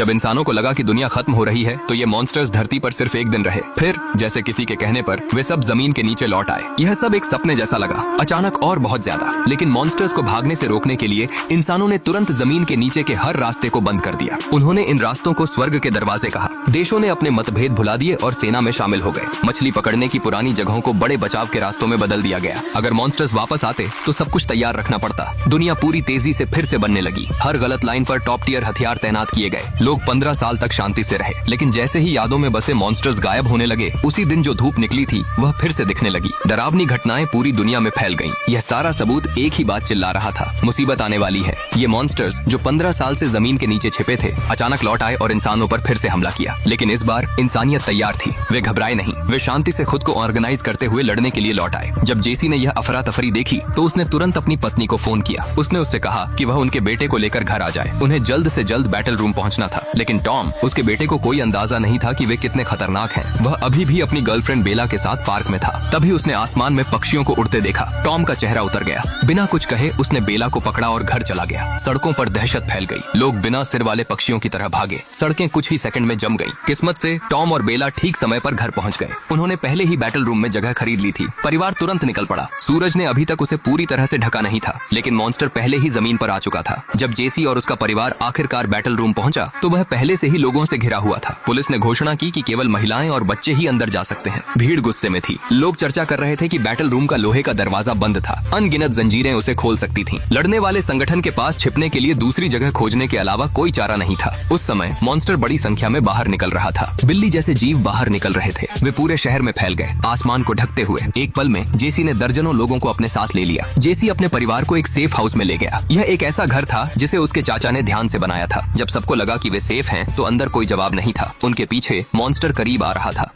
जब इंसानों को लगा कि दुनिया खत्म हो रही है तो ये मॉन्स्टर्स धरती पर सिर्फ एक दिन रहे। फिर जैसे किसी के कहने पर वे सब जमीन के नीचे लौट आए। यह सब एक सपने जैसा लगा, अचानक और बहुत ज्यादा। लेकिन मॉन्स्टर्स को भागने से रोकने के लिए इंसानों ने तुरंत जमीन के नीचे के हर रास्ते को बंद कर दिया। उन्होंने इन रास्तों को स्वर्ग के दरवाजे कहा। देशों ने अपने मतभेद भुला दिए और सेना में शामिल हो गए। मछली पकड़ने की पुरानी जगहों को बड़े बचाव के रास्तों में बदल दिया गया। अगर मॉन्स्टर्स वापस आते तो सब कुछ तैयार रखना पड़ता। दुनिया पूरी तेजी से फिर से बनने लगी। हर गलत लाइन पर टॉप टियर हथियार तैनात किए गए। लोग 15 साल तक शांति से रहे। लेकिन जैसे ही यादों में बसे मॉन्स्टर्स गायब होने लगे, उसी दिन जो धूप निकली थी वह फिर से दिखने लगी। डरावनी घटनाएं पूरी दुनिया में फैल गईं। यह सारा सबूत एक ही बात चिल्ला रहा था, मुसीबत आने वाली है। ये मॉन्स्टर्स जो 15 साल से जमीन के नीचे छिपे थे, अचानक लौट आए और इंसानों पर फिर से हमला किया। लेकिन इस बार इंसानियत तैयार थी। वे घबराए नहीं। वे शांति से खुद को ऑर्गेनाइज करते हुए लड़ने के लिए लौट आए। जब जेसी ने यह अफरा तफरी देखी तो उसने तुरंत अपनी पत्नी को फोन किया। उसने उससे कहा कि वह उनके बेटे को लेकर घर आ जाए। उन्हें जल्द से जल्द बैटल रूम पहुंचना था। लेकिन टॉम, उसके बेटे को कोई अंदाजा नहीं था कि वे कितने खतरनाक हैं। वह अभी भी अपनी गर्लफ्रेंड बेला के साथ पार्क में था। तभी उसने आसमान में पक्षियों को उड़ते देखा। टॉम का चेहरा उतर गया। बिना कुछ कहे उसने बेला को पकड़ा और घर चला गया। सड़कों पर दहशत फैल गई। लोग बिना सिर वाले पक्षियों की तरह भागे। सड़कें कुछ ही सेकंड में जम गईं। किस्मत से टॉम और बेला ठीक समय पर घर पहुंच गए। उन्होंने पहले ही बैटल रूम में जगह खरीद ली थी। परिवार तुरंत निकल पड़ा। सूरज ने अभी तक उसे पूरी तरह से ढका नहीं था, लेकिन मॉन्स्टर पहले ही जमीन पर आ चुका था। जब जेसी और उसका परिवार आखिरकार बैटल रूम पहुंचा तो वह पहले से ही लोगों से घिरा हुआ था। पुलिस ने घोषणा की कि केवल महिलाएं और बच्चे ही अंदर जा सकते हैं। भीड़ गुस्से में थी। लोग चर्चा कर रहे थे कि बैटल रूम का लोहे का दरवाजा बंद था। अनगिनत जंजीरें उसे खोल सकती थीं। लड़ने वाले संगठन के पास छिपने के लिए दूसरी जगह खोजने के अलावा कोई चारा नहीं था। उस समय मॉन्स्टर बड़ी संख्या में बाहर निकल रहा था। बिल्ली जैसे जीव बाहर निकल रहे थे। वे पूरे शहर में फैल गए, आसमान को ढकते हुए। एक पल में जेसी ने दर्जनों लोगों को अपने साथ ले लिया। जेसी अपने परिवार को एक सेफ हाउस में ले गया। यह एक ऐसा घर था जिसे उसके चाचा ने ध्यान से बनाया था। जब सबको लगा कि वे सेफ हैं, तो अंदर कोई जवाब नहीं था। उनके पीछे मॉन्स्टर करीब आ रहा था।